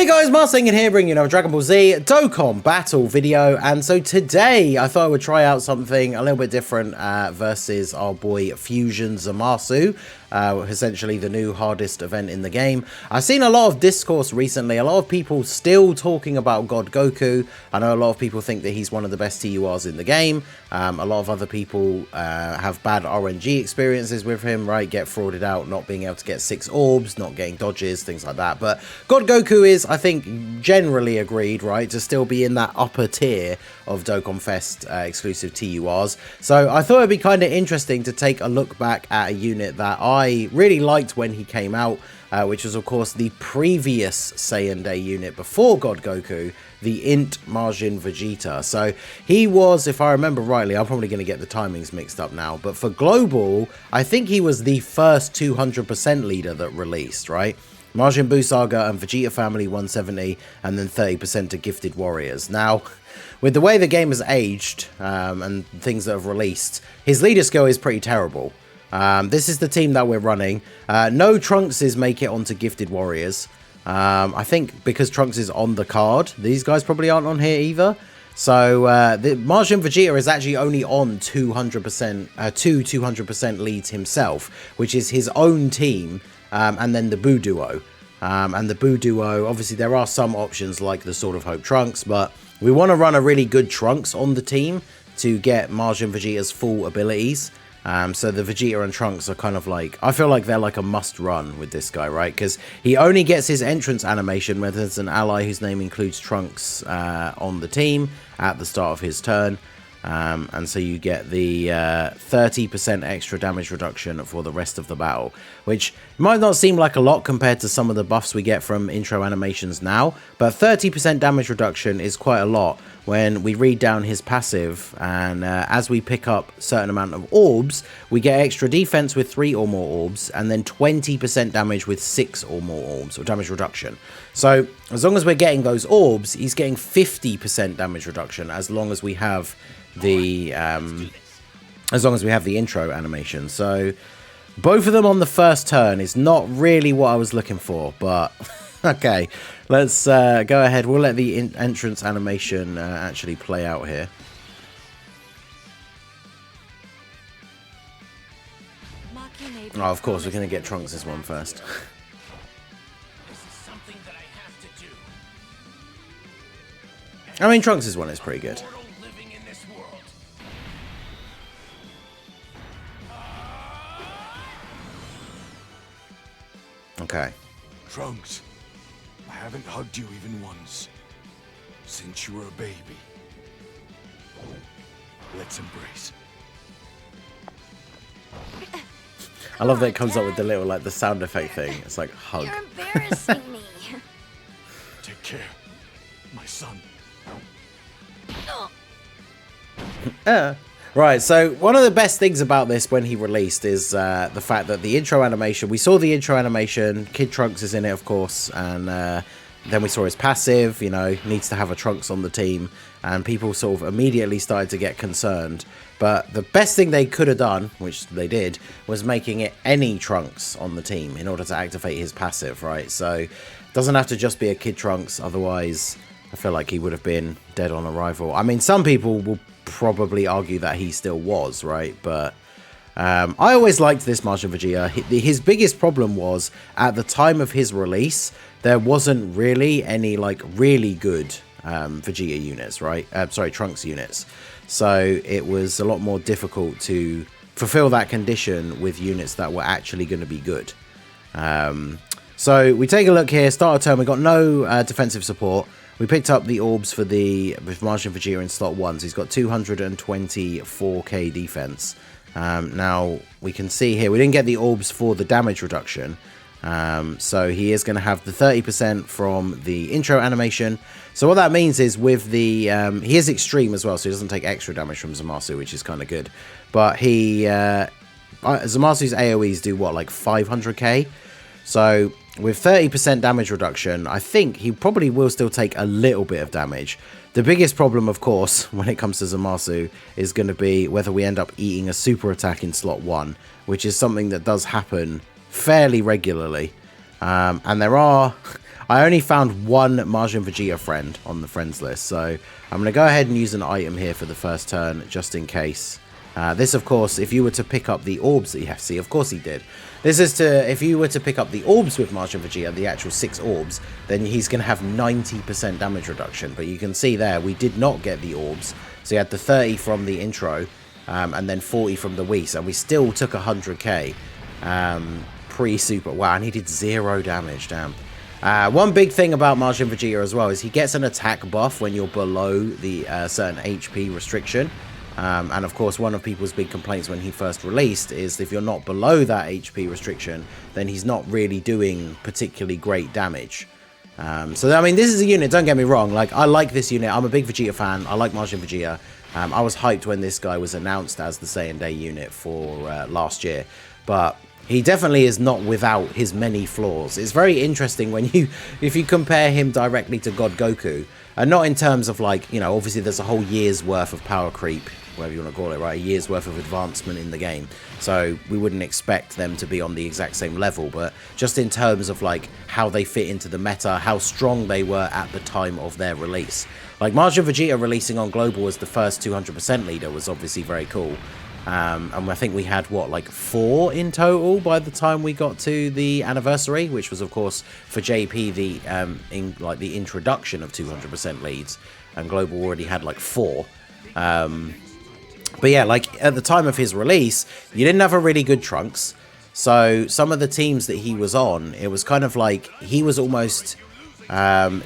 Hey guys, Marsing here bringing you another Dragon Ball Z Dokkan battle video, and so today I thought I would try out something a little bit different versus our boy Fusion ZAMASU, essentially the new hardest event in the game. I've seen a lot of discourse recently, a lot of people still talking about God Goku. I know a lot of people think that he's one of the best TURs in the game. A lot of other people have bad RNG experiences with him, right? Get frauded out, not being able to get 6 orbs, not getting dodges, things like that. But God Goku is, I think, generally agreed, right, to still be in that upper tier of Dokkan Fest exclusive TURs. So I thought it'd be kind of interesting to take a look back at a unit that I really liked when he came out, which was, of course, the previous Saiyan Day unit before God Goku, the INT MAJIN VEGETA. So he was, if I remember rightly, I'm probably going to get the timings mixed up now, but for Global, I think he was the first 200% leader that released, right? Majin Buu Saga and Vegeta Family 170, and then 30% to Gifted Warriors. Now, with the way the game has aged and things that have released, his leader skill is pretty terrible. This is the team that we're running. No Trunkses make it onto Gifted Warriors. I think because Trunks is on the card, these guys probably aren't on here either. So the Majin Vegeta is actually only on 200%, 200% leads himself, which is his own team, and then the Buu Duo. And the Buu Duo, obviously there are some options like the Sword of Hope Trunks, but we want to run a really good Trunks on the team to get Majin Vegeta's full abilities. So the Vegeta and Trunks are kind of like, I feel like they're like a must run with this guy, right? Because he only gets his entrance animation when there's an ally whose name includes Trunks on the team at the start of his turn. And so you get the 30% extra damage reduction for the rest of the battle, which might not seem like a lot compared to some of the buffs we get from intro animations now, but 30% damage reduction is quite a lot when we read down his passive, and as we pick up a certain amount of orbs, we get extra defense with 3 or more orbs, and then 20% damage with 6 or more orbs, or damage reduction. So as long as we're getting those orbs, he's getting 50% damage reduction as long as we have the intro animation. So both of them on the first turn is not really what I was looking for, but okay, let's go ahead. We'll let the entrance animation actually play out here. Oh, of course, we're going to get Trunks this one first. I mean, Trunks' one is pretty good. Okay. Trunks, I haven't hugged you even once since you were a baby. Let's embrace. I love that it comes up with the little, like, the sound effect thing. It's like, hug. You're embarrassing me. Take care, my son. Right, so one of the best things about this when he released is the fact that the intro animation, we saw the intro animation, Kid Trunks is in it, of course, and then we saw his passive, you know, needs to have a Trunks on the team, and people sort of immediately started to get concerned. But the best thing they could have done, which they did, was making it any Trunks on the team in order to activate his passive, right? So it doesn't have to just be a Kid Trunks, otherwise I feel like he would have been dead on arrival. I mean, some people will probably argue that he still was, right? But I always liked this Majin Vegeta. His biggest problem was, at the time of his release, there wasn't really any, like, really good Vegeta units, right? Sorry, Trunks units. So it was a lot more difficult to fulfill that condition with units that were actually going to be good. So we take a look here, start of turn, we got no defensive support. We picked up the orbs with Majin Vegeta in slot 1, so he's got 224k defense. Now, we can see here, we didn't get the orbs for the damage reduction, so he is going to have the 30% from the intro animation. So what that means is with the, he is extreme as well, so he doesn't take extra damage from ZAMASU, which is kind of good. But ZAMASU's AoEs do what, like 500k? So with 30% damage reduction, I think he probably will still take a little bit of damage. The biggest problem, of course, when it comes to ZAMASU is going to be whether we end up eating a super attack in slot 1, which is something that does happen fairly regularly. And there are, I only found one Majin Vegeta friend on the friends list, so I'm going to go ahead and use an item here for the first turn, just in case. This, of course, if you were to pick up the orbs that you have, see, of course he did. This is to, if you were to pick up the orbs with Majin Vegeta, the actual 6 orbs, then he's going to have 90% damage reduction. But you can see there, we did not get the orbs. So you had the 30 from the intro, and then 40 from the Whis, and we still took 100k pre-super. Wow, and he did 0 damage, damn. One big thing about Majin Vegeta as well is he gets an attack buff when you're below the certain HP restriction. And of course, one of people's big complaints when he first released is if you're not below that HP restriction, then he's not really doing particularly great damage. So, I mean, this is a unit, don't get me wrong, like, I like this unit. I'm a big Vegeta fan. I like Majin Vegeta. I was hyped when this guy was announced as the Saiyan Day unit for last year. But he definitely is not without his many flaws. It's very interesting when if you compare him directly to God Goku, and not in terms of, like, you know, obviously there's a whole year's worth of power creep, whatever you want to call it, right? A year's worth of advancement in the game. So we wouldn't expect them to be on the exact same level, but just in terms of, like, how they fit into the meta, how strong they were at the time of their release. Like, Majin Vegeta releasing on Global as the first 200% leader was obviously very cool. And I think we had, what, like 4 in total by the time we got to the anniversary, which was, of course, for JP, the introduction of 200% leads, and Global already had like 4. But yeah, like, at the time of his release, you didn't have a really good Trunks. So some of the teams that he was on, it was kind of like he was almost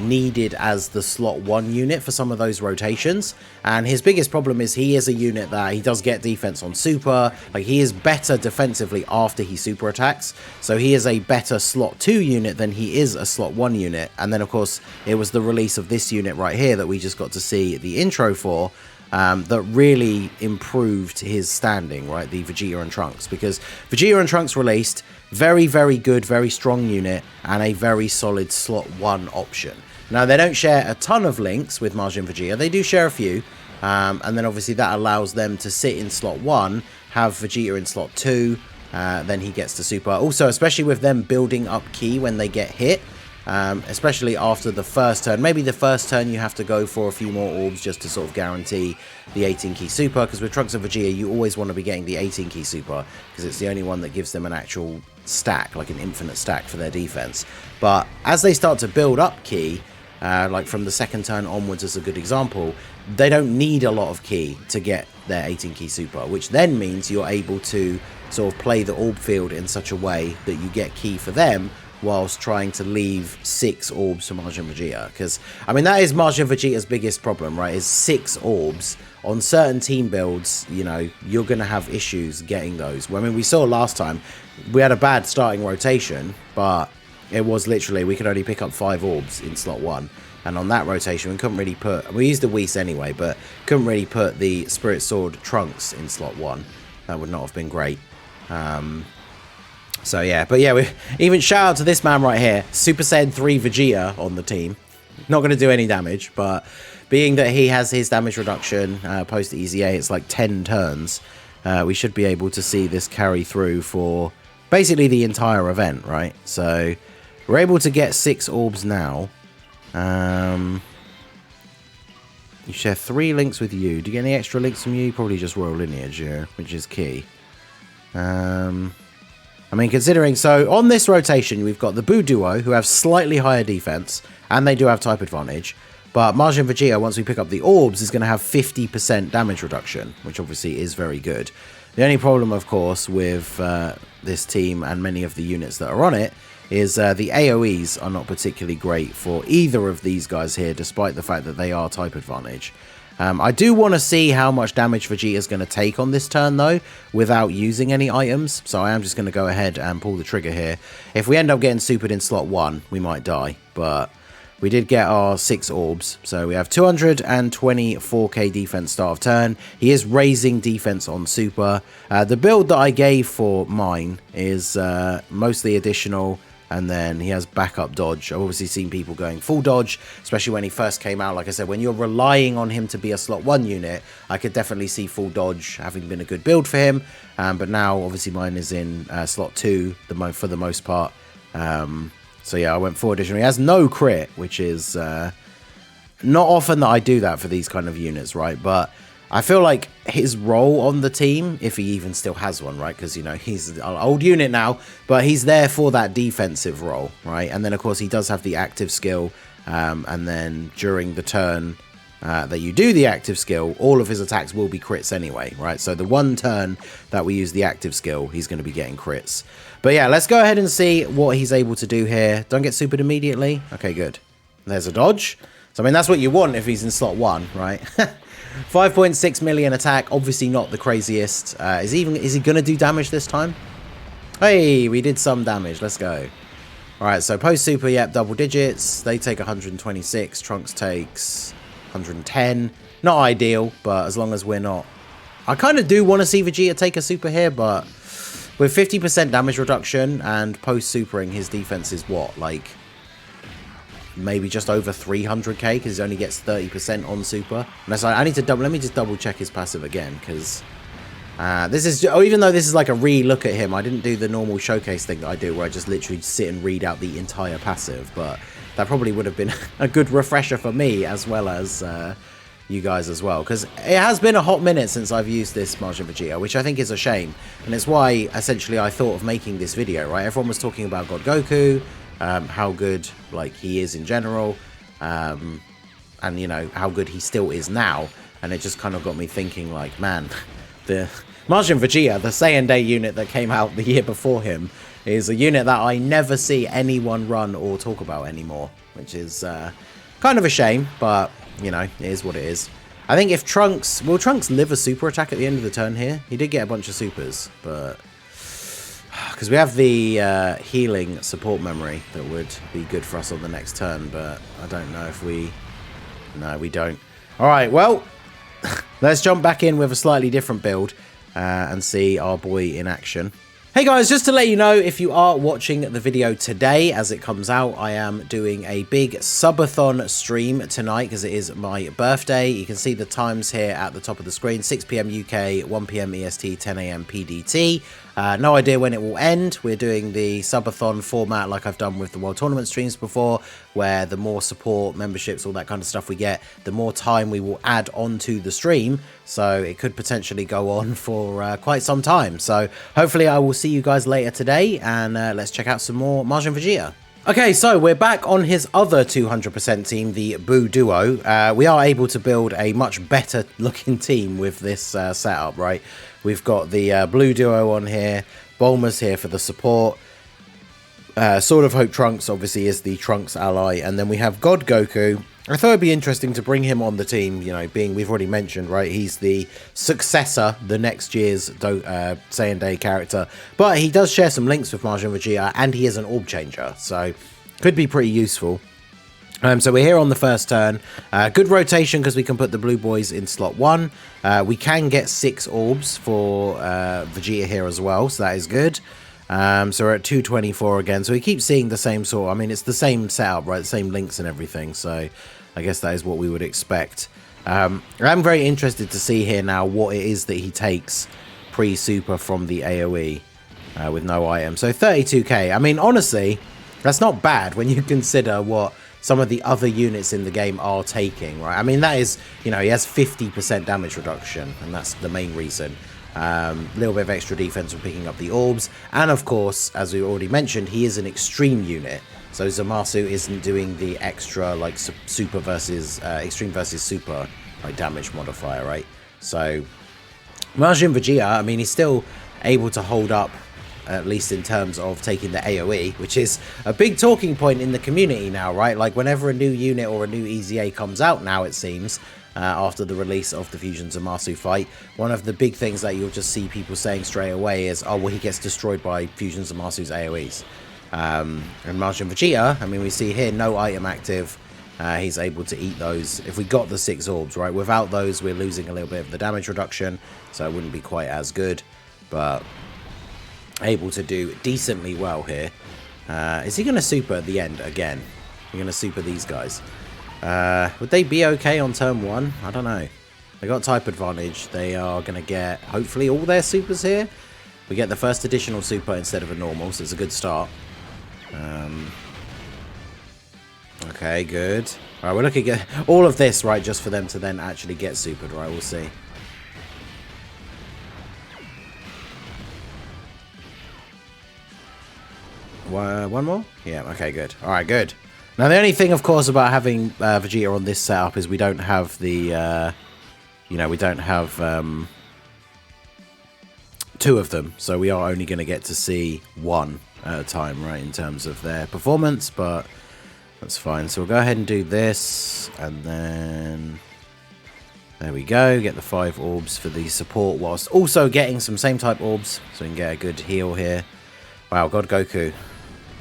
needed as the slot 1 unit for some of those rotations. And his biggest problem is he is a unit that he does get defense on super. Like, he is better defensively after he super attacks. So he is a better slot 2 unit than he is a slot 1 unit. And then, of course, it was the release of this unit right here that we just got to see the intro for. That really improved his standing, right? The Vegeta and Trunks, because Vegeta and Trunks released very, very good, very strong unit and a very solid slot 1 option. Now, they don't share a ton of links with Majin Vegeta. They do share a few, and then obviously that allows them to sit in slot 1, have Vegeta in slot 2, then he gets to super. Also, especially with them building up ki when they get hit, especially after the first turn. Maybe the first turn you have to go for a few more orbs just to sort of guarantee the 18 key super, because with Trunks and Vegeta you always want to be getting the 18 key super because it's the only one that gives them an actual stack, like an infinite stack for their defense. But as they start to build up ki, like from the second turn onwards as a good example, they don't need a lot of ki to get their 18 key super, which then means you're able to sort of play the orb field in such a way that you get ki for them whilst trying to leave 6 orbs for Majin Vegeta. Because, I mean, that is Majin Vegeta's biggest problem, right? Is 6 orbs. On certain team builds, you know, you're going to have issues getting those. Well, I mean, we saw last time, we had a bad starting rotation, but it was literally, we could only pick up 5 orbs in slot 1. And on that rotation, we couldn't really put, we used the Whis anyway, but couldn't really put the Spirit Sword Trunks in slot 1. That would not have been great. So yeah, but yeah, we even shout out to this man right here, Super Saiyan 3 Vegeta on the team. Not going to do any damage, but being that he has his damage reduction post EZA, it's like 10 turns. We should be able to see this carry through for basically the entire event, right? So we're able to get 6 orbs now. You share 3 links with you. Do you get any extra links from you? Probably just Royal Lineage, yeah, which is key. I mean, considering, so on this rotation, we've got the Buu Duo, who have slightly higher defense, and they do have type advantage. But Majin Vegeta, once we pick up the orbs, is going to have 50% damage reduction, which obviously is very good. The only problem, of course, with this team and many of the units that are on it, is the AoEs are not particularly great for either of these guys here, despite the fact that they are type advantage. I do want to see how much damage Vegeta is going to take on this turn, though, without using any items. So I am just going to go ahead and pull the trigger here. If we end up getting supered in slot 1, we might die. But we did get our 6 orbs. So we have 224k defense start of turn. He is raising defense on super. The build that I gave for mine is mostly additional. And then he has backup dodge. I've obviously seen people going full dodge, especially when he first came out. Like I said, when you're relying on him to be a slot 1 unit, I could definitely see full dodge having been a good build for him. But now, obviously, mine is in slot 2 for the most part. So yeah, I went 4 additional. He has no crit, which is not often that I do that for these kind of units, right? But I feel like his role on the team, if he even still has one, right? Because, you know, he's an old unit now, but he's there for that defensive role, right? And then, of course, he does have the active skill. And then during the turn that you do the active skill, all of his attacks will be crits anyway, right? So the one turn that we use the active skill, he's going to be getting crits. But yeah, let's go ahead and see what he's able to do here. Don't get supered immediately. Okay, good. There's a dodge. So, I mean, that's what you want if he's in slot 1, right? 5.6 million attack, obviously not the craziest. Is he going to do damage this time? Hey, we did some damage. Let's go. Alright, so post super, yep, double digits. They take 126. Trunks takes 110. Not ideal, but as long as we're not... I kind of do want to see Vegeta take a super here, but with 50% damage reduction and post supering, his defense is what? Like, maybe just over 300k, because he only gets 30% on super. Unless I need to double... Let me just double check his passive again, because... this is, even though this is like a re-look at him, I didn't do the normal showcase thing that I do where I just literally sit and read out the entire passive, but that probably would have been a good refresher for me as well as you guys as well, because it has been a hot minute since I've used this Majin Vegeta, which I think is a shame, and it's why essentially I thought of making this video, right? Everyone was talking about God Goku, how good like he is in general, and you know how good he still is now, and it just kind of got me thinking like, man, the Majin Vegeta, the Saiyan Day unit that came out the year before him, is a unit that I never see anyone run or talk about anymore, which is kind of a shame, but, you know, it is what it is. I think if Trunks... Will Trunks live a super attack at the end of the turn here? He did get a bunch of supers, but... Because we have the healing support memory that would be good for us on the next turn, but I don't know if we... No, we don't. Alright, well... Let's jump back in with a slightly different build and see our boy in action. Hey guys, just to let you know, if you are watching the video today as it comes out, I am doing a big Subathon stream tonight because it is my birthday. You can see the times here at the top of the screen: 6 PM UK, 1 PM EST, 10 AM PDT. No idea when it will end. We're doing the Subathon format like I've done with the World Tournament streams before, where the more support, memberships, all that kind of stuff we get, the more time we will add onto the stream. So it could potentially go on for quite some time. So hopefully I will see you guys later today, and let's check out some more Majin Vegeta. Okay, so we're back on his other 200% team, the Buu Duo. We are able to build a much better looking team with this setup, right? We've got the Blue Duo on here, Bulma's here for the support, Sword of Hope Trunks obviously is the Trunks ally, and then we have God Goku. I thought it'd be interesting to bring him on the team, you know, being we've already mentioned, right? He's the successor, the next year's Saiyan Day character, but he does share some links with Majin Vegeta, and he is an orb changer, so could be pretty useful. So we're here on the first turn. Good rotation because we can put the blue boys in slot 1. We can get 6 orbs for Vegeta here as well, so that is good. So we're at 224 again, so we keep seeing the same sort. I mean, it's the same setup, right? The same links and everything, so I guess that is what we would expect. I'm very interested to see here now what it is that he takes pre-super from the AoE with no item. So 32k. I mean, honestly, that's not bad when you consider what some of the other units in the game are taking, right? I mean, that is, you know, he has 50% damage reduction, and that's the main reason. A little bit of extra defense from picking up the orbs, and of course, as we already mentioned, he is an extreme unit, so Zamasu isn't doing the extra like super versus extreme versus super like damage modifier, right? So Majin Vegeta, I mean, he's still able to hold up, at least in terms of taking the AoE, which is a big talking point in the community now, right? Like whenever a new unit or a new EZA comes out now, it seems, after the release of the Fusion Zamasu fight, one of the big things that you'll just see people saying straight away is, oh, well, he gets destroyed by Fusion Zamasu's AoEs. And Majin Vegeta, I mean, we see here, no item active. He's able to eat those. If we got the 6 orbs, right? Without those, we're losing a little bit of the damage reduction, so it wouldn't be quite as good, but able to do decently well here. Is he going to super at the end again? We're going to super these guys. Would they be okay on turn 1? I don't know. They got type advantage. They are going to get, hopefully, all their supers here. We get the first additional super instead of a normal, so it's a good start. Okay, good. All right, we're looking at all of this, right, just for them to then actually get supered, right? We'll see. One more? Yeah, okay, good. All right, good. Now, the only thing, of course, about having Vegeta on this setup is we don't have the, you know, we don't have two of them. So we are only going to get to see one at a time, right, in terms of their performance, but that's fine. So we'll go ahead and do this, and then there we go. Get the 5 orbs for the support, whilst also getting some same type orbs, so we can get a good heal here. Wow, God Goku.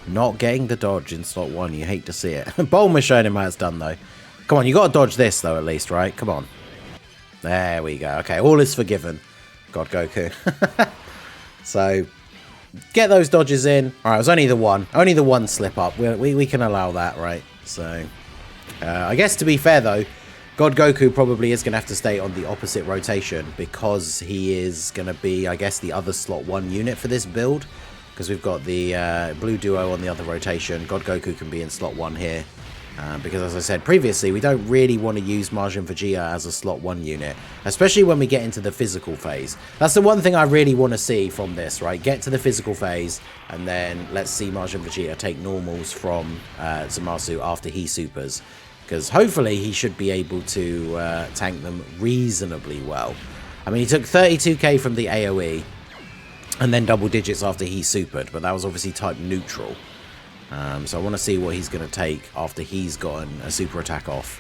Not getting the dodge in slot 1. You hate to see it. Bulma's showing him how it's done, though. Come on, you got to dodge this, though, at least, right? Come on. There we go. Okay, all is forgiven. God Goku. So, get those dodges in. All right, it was only the one. Only the one slip up. We can allow that, right? So, I guess to be fair, though, God Goku probably is going to have to stay on the opposite rotation because he is going to be, I guess, the other slot 1 unit for this build. Because we've got the blue duo on the other rotation. God Goku can be in slot 1 here. Because as I said previously, we don't really want to use Majin Vegeta as a slot 1 unit. Especially when we get into the physical phase. That's the one thing I really want to see from this, right? Get to the physical phase. And then let's see Majin Vegeta take normals from ZAMASU after he supers. Because hopefully he should be able to tank them reasonably well. I mean, he took 32k from the AoE. And then double digits after he supered, but that was obviously type neutral. So I want to see what he's going to take after he's gotten a super attack off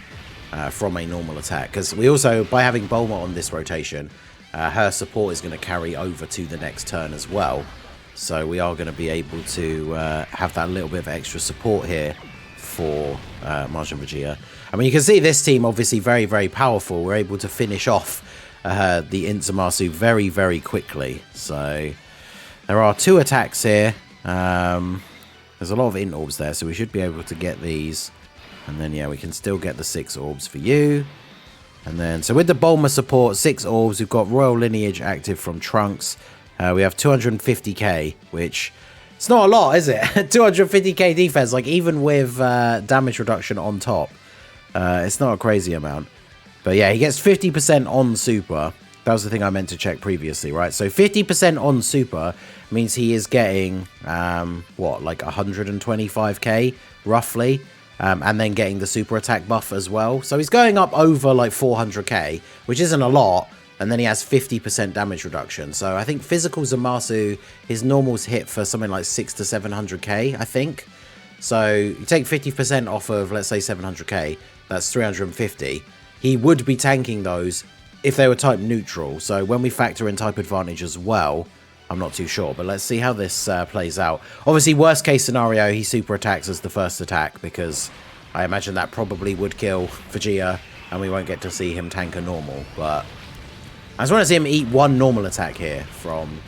from a normal attack. Because we also, by having Bulma on this rotation, her support is going to carry over to the next turn as well. So we are going to be able to have that little bit of extra support here for Majin Vegeta. I mean, you can see this team obviously very, very powerful. We're able to finish off the INT ZAMASU very, very quickly. So there are 2 attacks here. There's a lot of INT orbs there, so we should be able to get these. And then, yeah, we can still get the 6 orbs for you. And then, so with the Bulma support, 6 orbs, we've got Royal Lineage active from Trunks. We have 250k, which it's not a lot, is it? 250k defense, like even with damage reduction on top. It's not a crazy amount. But yeah, he gets 50% on super. That was the thing I meant to check previously, right? So 50% on super means he is getting, what, like 125k, roughly. And then getting the super attack buff as well. So he's going up over like 400k, which isn't a lot. And then he has 50% damage reduction. So I think physical ZAMASU, his normals hit for something like 600 to 700k, I think. So you take 50% off of, let's say, 700k. That's 350. He would be tanking those if they were type neutral. So when we factor in type advantage as well, I'm not too sure. But let's see how this plays out. Obviously, worst case scenario, he super attacks as the first attack, because I imagine that probably would kill Vegeta and we won't get to see him tank a normal. But I just want to see him eat one normal attack here from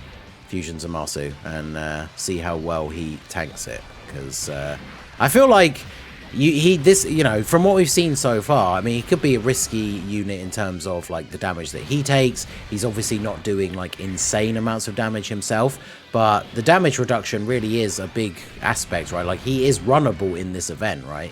Fusion ZAMASU and see how well he tanks it. Because I feel like you know, from what we've seen so far, I mean, he could be a risky unit in terms of like the damage that he takes. He's obviously not doing like insane amounts of damage himself, but the damage reduction really is a big aspect, right? Like he is runnable in this event, right?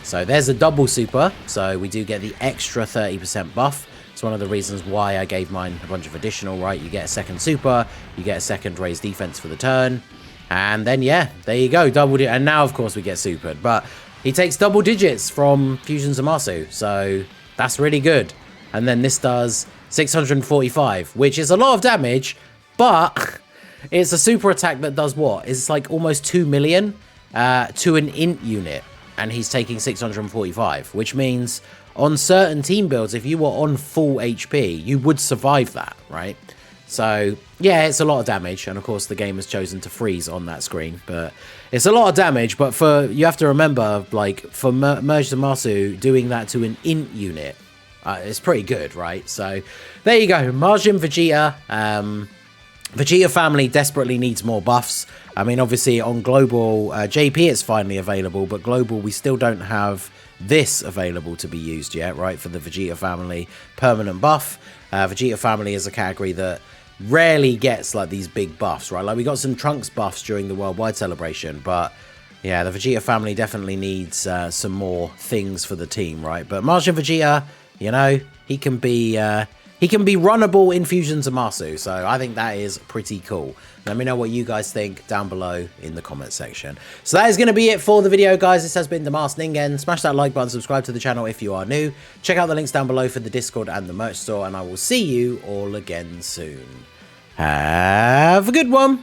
So there's a double super, so we do get the extra 30% buff. It's one of the reasons why I gave mine a bunch of additional, right? You get a second super, you get a second raised defense for the turn, and then yeah, there you go, doubled it. And now of course we get supered, but he takes double digits from Fusion ZAMASU, so that's really good. And then this does 645, which is a lot of damage, but it's a super attack that does what? It's like almost 2 million to an INT unit, and he's taking 645, which means on certain team builds, if you were on full HP, you would survive that, right? So yeah, it's a lot of damage, and of course the game has chosen to freeze on that screen, but it's a lot of damage. But you have to remember, like, for Merge ZAMASU, doing that to an INT unit, it's pretty good, right? So there you go, Majin Vegeta. Vegeta family desperately needs more buffs. I mean, obviously on global, JP it's finally available, but global we still don't have this available to be used yet, right? For the Vegeta family permanent buff. Vegeta family is a category that rarely gets like these big buffs, right? Like we got some Trunks buffs during the worldwide celebration, but Yeah, the Vegeta family definitely needs some more things for the team, right? But Majin Vegeta, you know, he can be runnable in Fusion Zamasu, so I think that is pretty cool. Let me know what you guys think down below in the comment section. So that is going to be it for the video, guys. This has been The Masked Ningen. Smash that like button, subscribe to the channel if you are new. Check out the links down below for the Discord and the merch store, and I will see you all again soon. Have a good one.